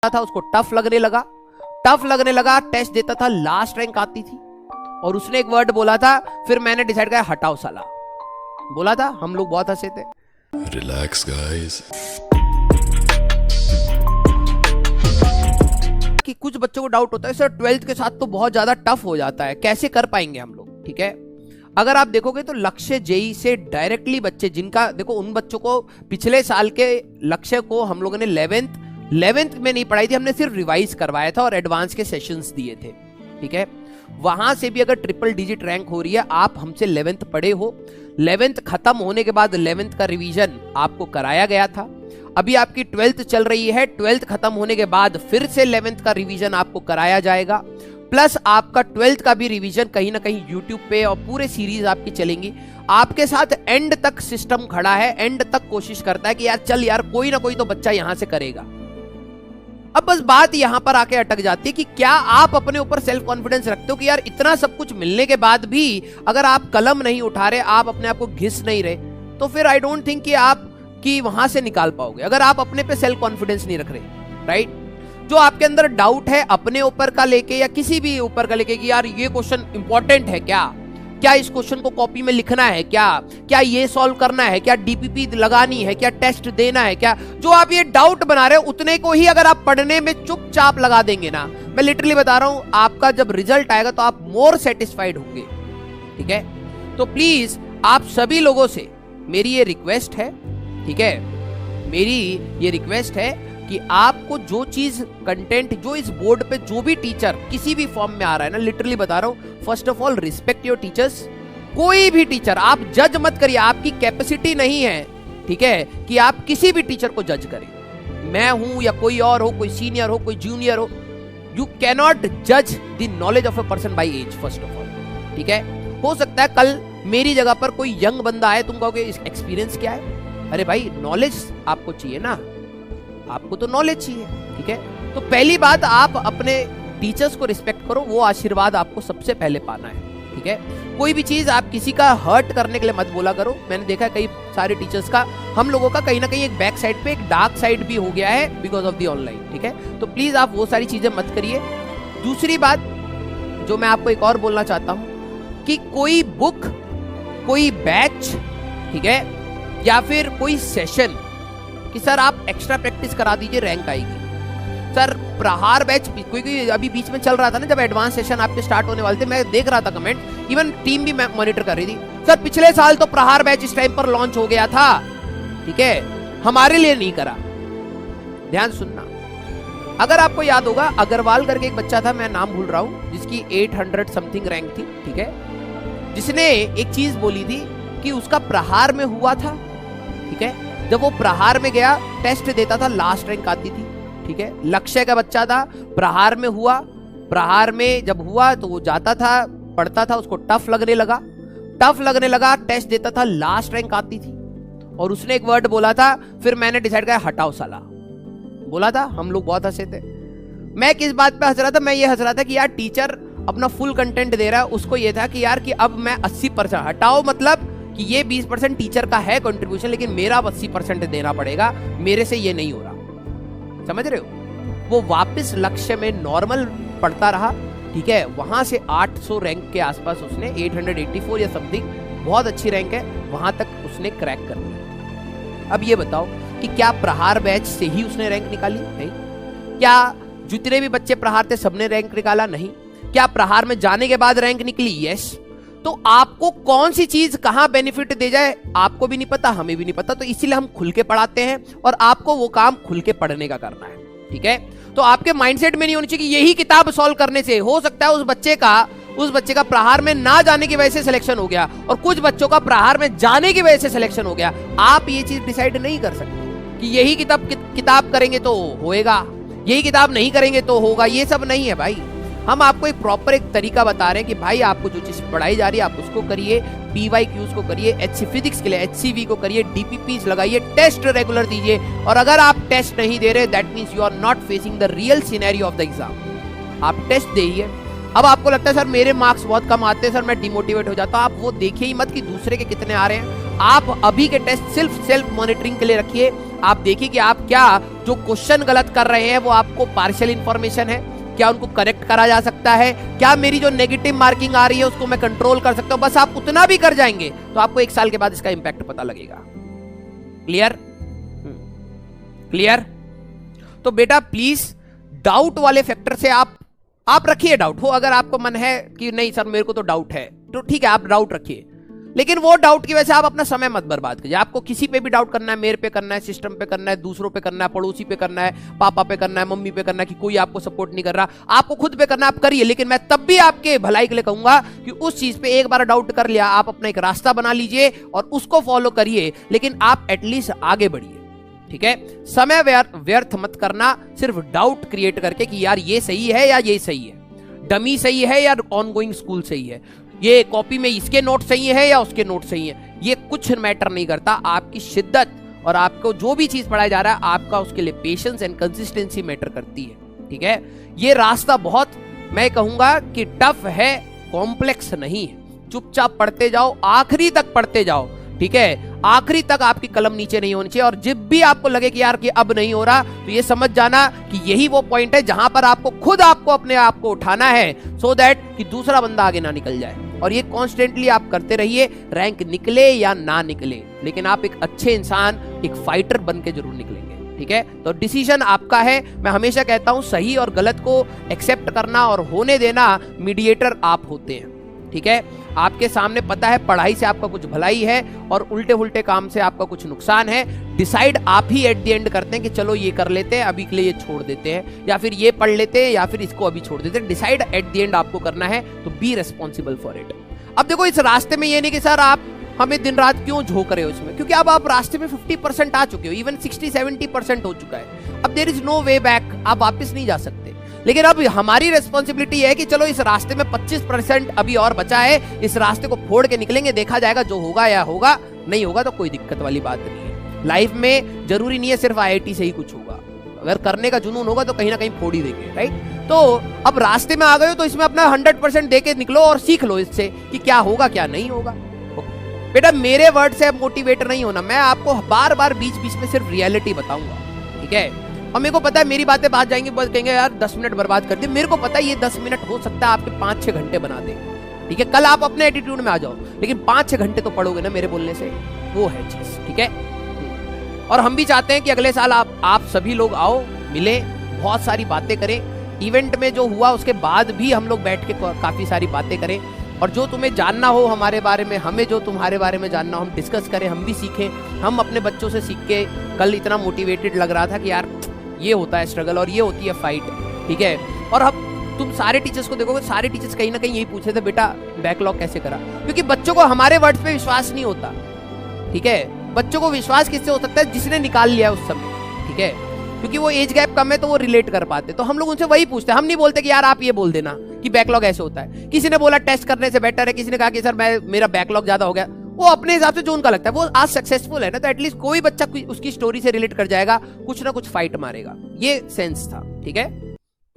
था उसको टफ लगने लगा, टेस्ट देता था, लास्ट रैंक आती थी। और उसने एक वर्ड बोला था, फिर मैंने डिसाइड किया हटाओ साला, बोला था, हम लोग बहुत हंसे थे। Relax guys. कि कुछ बच्चों को डाउट होता है सर 12th के साथ तो बहुत ज्यादा टफ हो जाता है, कैसे कर पाएंगे हम लोग। ठीक है, अगर आप देखोगे तो लक्ष्य जेई से डायरेक्टली बच्चे जिनका, देखो उन बच्चों को पिछले साल के लक्ष्य को हम लोगों ने 11th में नहीं पढ़ाई थी, हमने सिर्फ रिवाइज करवाया था और एडवांस के सेशंस दिए थे। ठीक है, वहां से भी अगर ट्रिपल डिजिट रैंक हो रही है, आप हमसे 11th पढ़े हो, 11th खत्म होने के बाद 11th का रिवीजन आपको कराया गया था। अभी आपकी 12th चल रही है, 12th खत्म होने के बाद फिर से 11th का रिवीजन आपको कराया जाएगा, प्लस आपका 12th का भी रिवीजन कहीं ना कहीं YouTube पे और पूरे सीरीज आपकी चलेंगी। आपके साथ एंड तक सिस्टम खड़ा है, एंड तक कोशिश करता है कि यार चल यार कोई ना कोई तो बच्चा यहां से करेगा। अब बस बात यहां पर आके अटक जाती है कि क्या आप अपने ऊपर सेल्फ कॉन्फिडेंस रखते हो कि यार इतना सब कुछ मिलने के बाद भी अगर आप कलम नहीं उठा रहे, आप अपने आप को घिस नहीं रहे, तो फिर आई डोंट थिंक कि आप कि वहां से निकाल पाओगे अगर आप अपने पे सेल्फ कॉन्फिडेंस नहीं रख रहे। राइट, जो आपके अंदर डाउट है अपने ऊपर का लेके या किसी भी ऊपर का लेके कि यार ये क्वेश्चन इंपॉर्टेंट है क्या इस क्वेश्चन को कॉपी में लिखना है, क्या ये सॉल्व करना है, क्या डीपीपी लगानी है, क्या टेस्ट देना है, क्या जो आप ये डाउट बना रहे हो उतने को ही अगर आप पढ़ने में चुपचाप लगा देंगे ना, मैं लिटरली बता रहा हूं, आपका जब रिजल्ट आएगा तो आप मोर सेटिस्फाइड होंगे। ठीक है, तो प्लीज आप सभी लोगों से मेरी ये रिक्वेस्ट है, ठीक है, मेरी ये रिक्वेस्ट है कि आपको जो चीज कंटेंट जो इस बोर्ड पे जो भी टीचर किसी भी फॉर्म में आ रहा है ना, लिटरली बता रहा हूं, first of all respect your teachers. कोई भी टीचर आप जज मत करिए, आपकी कैपेसिटी नहीं है, ठीक है, कि आप किसी भी टीचर को जज करें। मैं हूं या कोई और हो, कोई सीनियर हो, कोई जूनियर हो, यू कैनॉट जज the knowledge of a person by age first of all. ठीक है, हो सकता है कल मेरी जगह पर कोई यंग बंदा आए, तुम कहोगे एक्सपीरियंस क्या है, अरे भाई नॉलेज आपको चाहिए ना, आपको तो नॉलेज चाहिए। ठीक है, तो पहली बात आप अपने टीचर्स को रिस्पेक्ट करो, वो आशीर्वाद आपको सबसे पहले पाना है। ठीक है, कोई भी चीज आप किसी का हर्ट करने के लिए मत बोला करो। मैंने देखा है कई सारे टीचर्स का, हम लोगों का कहीं ना कहीं एक बैक साइड पे एक डार्क साइड भी हो गया है बिकॉज ऑफ द ऑनलाइन। ठीक है, तो प्लीज आप वो सारी चीजें मत करिए। दूसरी बात जो मैं आपको एक और बोलना चाहता हूं कि कोई बुक, कोई बैच, ठीक है, या फिर कोई सेशन कि सर आप एक्स्ट्रा प्रैक्टिस करा दीजिए रैंक आएगी। सर प्रहार बैच क्योंकि अभी बीच में चल रहा था ना, जब एडवांस सेशन आपके स्टार्ट होने वाले थे, मैं देख रहा था कमेंट, इवन टीम भी मॉनिटर कर रही थी, सर पिछले साल तो प्रहार बैच इस टाइम पर लॉन्च हो गया था, ठीक है, हमारे लिए नहीं करा। ध्यान सुनना, अगर आपको याद होगा अग्रवाल करके एक बच्चा था, मैं नाम भूल रहा हूं, जिसकी 800 समथिंग रैंक थी, ठीक है, जिसने एक चीज बोली थी कि उसका प्रहार में हुआ था। ठीक है, जब वो प्रहार में गया टेस्ट देता था, लास्ट रैंक आती थी। ठीक है, लक्ष्य का बच्चा था, प्रहार में हुआ, प्रहार में जब हुआ तो वो जाता था, पढ़ता था, उसको टफ लगने लगा, टेस्ट देता था, लास्ट रैंक आती थी। और उसने एक वर्ड बोला था, फिर मैंने डिसाइड किया हटाओ साला, बोला था, हम लोग बहुत हंसे थे। मैं किस बात पे हंस रहा था, मैं ये हंस रहा था कि यार टीचर अपना फुल कंटेंट दे रहा है, उसको ये था कि यार कि अब मैं 80% हटाओ, मतलब कि ये 20% टीचर का है कंट्रीब्यूशन, लेकिन मेरा 80% देना पड़ेगा, मेरे से ये नहीं हो रहा। समझ रहे हो, वो वापस लक्ष्य में नॉर्मल पढ़ता रहा। ठीक है, वहां से 800 रैंक के आसपास उसने 884 या समथिंग, बहुत अच्छी रैंक है, वहां तक उसने क्रैक कर लिया। अब ये बताओ कि क्या प्रहार बैच से ही उसने रैंक निकाली? नहीं। क्या जितने भी बच्चे प्रहार थे सबने रैंक निकाला? नहीं। क्या प्रहार में जाने के बाद रैंक निकली? यस। तो आपको कौन सी चीज कहां बेनिफिट दे जाए आपको भी नहीं पता, हमें भी नहीं पता, तो इसीलिए हम खुल के पढ़ाते हैं और आपको वो काम खुल के पढ़ने का करना है। ठीक है, तो आपके माइंडसेट में नहीं होनी चाहिए कि यही किताब सॉल्व करने से हो सकता है उस बच्चे का प्रहार में ना जाने की वजह से सिलेक्शन हो गया और कुछ बच्चों का प्रहार में जाने की वजह से सिलेक्शन हो गया। आप ये चीज डिसाइड नहीं कर सकते कि यही किताब करेंगे तो होएगा, यही किताब नहीं करेंगे तो होगा, ये सब नहीं है भाई। हम आपको एक प्रॉपर एक तरीका बता रहे हैं कि भाई आपको जो चीज पढ़ाई जा रही है आप उसको करिए, PYQs को करिए, HC फिजिक्स के लिए HCV को करिए, DPPs लगाइए, टेस्ट रेगुलर दीजिए, और अगर आप टेस्ट नहीं दे रहे that means you are not facing the real scenario of the exam. आप टेस्ट दीजिए। अब आपको लगता है सर मेरे मार्क्स बहुत कम आते हैं, सर मैं डिमोटिवेट हो जाता हूं, आप वो देखिए ही मत कि दूसरे के कितने आ रहे हैं, आप अभी के टेस्ट सिर्फ सेल्फ मॉनिटरिंग के लिए रखिए। आप देखिए कि आप क्या जो क्वेश्चन गलत कर रहे हैं वो आपको पार्शियल इंफॉर्मेशन है, क्या उनको करेक्ट करा जा सकता है, क्या मेरी जो नेगेटिव मार्किंग आ रही है उसको मैं कंट्रोल कर सकता हूं। बस आप उतना भी कर जाएंगे तो आपको 1 साल के बाद इसका इंपैक्ट पता लगेगा। क्लियर? क्लियर? तो बेटा प्लीज डाउट वाले फैक्टर से आप रखिए डाउट हो। अगर आपको मन है कि नहीं सर मेरे को तो डाउट है, तो ठीक है आप डाउट रखिए, लेकिन वो डाउट की वजह से आप अपना समय मत बर्बाद कीजिए। आपको किसी पे भी डाउट करना है, मेरे पे करना है, सिस्टम पे करना है, दूसरों पे करना है, पड़ोसी पे करना है, पापा पे करना है, मम्मी पे करना है कि कोई आपको सपोर्ट नहीं कर रहा, आपको खुद पे करना है, आप करिए। लेकिन मैं तब भी आपके भलाई के लिए कहूंगा कि उस चीज पे एक बार डाउट कर लिया, आप अपना एक रास्ता बना लीजिए और उसको फॉलो करिए, लेकिन आप एटलीस्ट आगे बढ़िए। ठीक है, समय व्यर्थ मत करना सिर्फ डाउट क्रिएट करके कि यार ये सही है या ये सही है, डमी सही है या ऑनगोइंग स्कूल सही है, ये कॉपी में इसके नोट सही है या उसके नोट सही है। ये कुछ मैटर नहीं करता। आपकी शिद्दत और आपको जो भी चीज पढ़ाया जा रहा है आपका उसके लिए पेशेंस एंड कंसिस्टेंसी मैटर करती है। ठीक है, ये रास्ता बहुत मैं कहूंगा कि टफ है, कॉम्प्लेक्स नहीं है। चुपचाप पढ़ते जाओ, आखिरी तक पढ़ते जाओ। ठीक है, आखिरी तक आपकी कलम नीचे नहीं होनी चाहिए। और जब भी आपको लगे कि यार कि अब नहीं हो रहा, तो ये समझ जाना कि यही वो पॉइंट है जहां पर आपको खुद आपको अपने आप को उठाना है, सो दैट कि दूसरा बंदा आगे ना निकल जाए। और ये कॉन्स्टेंटली आप करते रहिए, रैंक निकले या ना निकले, लेकिन आप एक अच्छे इंसान, एक फाइटर बन के जरूर निकलेंगे। ठीक है, तो डिसीजन आपका है। मैं हमेशा कहता हूं सही और गलत को एक्सेप्ट करना और होने देना मीडिएटर आप होते हैं। ठीक है, आपके सामने पता है पढ़ाई से आपका कुछ भलाई है और उल्टे उल्टे काम से आपका कुछ नुकसान है। डिसाइड आप ही एट द एंड करते हैं कि चलो ये कर लेते हैं, अभी के लिए ये छोड़ देते हैं, या फिर ये पढ़ लेते हैं, या फिर इसको अभी छोड़ देते हैं। डिसाइड एट द एंड आपको करना है, तो बी रिस्पॉन्सिबल फॉर इट। अब देखो इस रास्ते में ये नहीं कि सर आप हमें दिन रात क्यों झोंक रहे हो इसमें, क्योंकि अब आप रास्ते में 50% आ चुके हो, इवन 60-70% हो चुका है। अब there is no way back, आप वापस नहीं जा सकते। लेकिन अब हमारी रिस्पॉन्सिबिलिटी है कि चलो इस रास्ते में 25% अभी और बचा है, इस रास्ते को फोड़ के निकलेंगे, देखा जाएगा जो होगा या होगा, नहीं होगा तो कोई दिक्कत वाली बात नहीं है। लाइफ में जरूरी नहीं है सिर्फ IIT से ही कुछ होगा, अगर करने का जुनून होगा तो कहीं ना कहीं फोड़ ही देंगे। राइट, तो अब रास्ते में आ गए हो तो इसमें अपना 100% देके निकलो और सीख लो इससे कि क्या होगा क्या नहीं होगा। बेटा मेरे वर्ड से मोटिवेट नहीं होना, मैं आपको बार बार बीच बीच में सिर्फ रियलिटी बताऊंगा। ठीक है, और मेरे को पता है मेरी बातें बात जाएंगी, बस कहेंगे यार 10 मिनट बर्बाद कर दिए। मेरे को पता है ये 10 मिनट हो सकता है आपके 5-6 घंटे बना दे। ठीक है, कल आप अपने एटीट्यूड में आ जाओ, लेकिन 5-6 घंटे तो पढ़ोगे ना मेरे बोलने से, वो है चीज। ठीक है, और हम भी चाहते हैं कि अगले साल आप सभी लोग आओ, मिले, बहुत सारी बातें करें। इवेंट में जो हुआ उसके बाद भी हम लोग बैठ के काफी सारी बातें करें, और जो तुम्हें जानना हो हमारे बारे में, हमें जो तुम्हारे बारे में जानना हो, हम डिस्कस करें, हम भी सीखें। हम अपने बच्चों से सीख के, कल इतना मोटिवेटेड लग रहा था कि यार ये होता है स्ट्रगल और ये होती है फाइट। ठीक है, और अब तुम सारे टीचर्स को देखोगे, सारे टीचर्स कहीं ना कहीं यही पूछे थे बेटा बैकलॉग कैसे करा, क्योंकि बच्चों को हमारे वर्ड्स पे विश्वास नहीं होता। ठीक है, बच्चों को विश्वास किससे हो सकता है, जिसने निकाल लिया उस समय। ठीक है, क्योंकि वो एज गैप कम है तो वो रिलेट कर पाते, तो हम लोग उनसे वही पूछते हैं। हम नहीं बोलते कि यार आप ये बोल देना कि बैकलॉग ऐसे होता है। किसी ने बोला टेस्ट करने से बेटर है, किसी ने कहा कि सर मेरा बैकलॉग ज्यादा हो गया। वो अपने हिसाब से जो उनका लगता है, वो आज सक्सेसफुल है ना, तो एटलीस्ट कोई बच्चा उसकी स्टोरी से रिलेट कर जाएगा, कुछ ना कुछ फाइट मारेगा। ये सेंस था। ठीक है,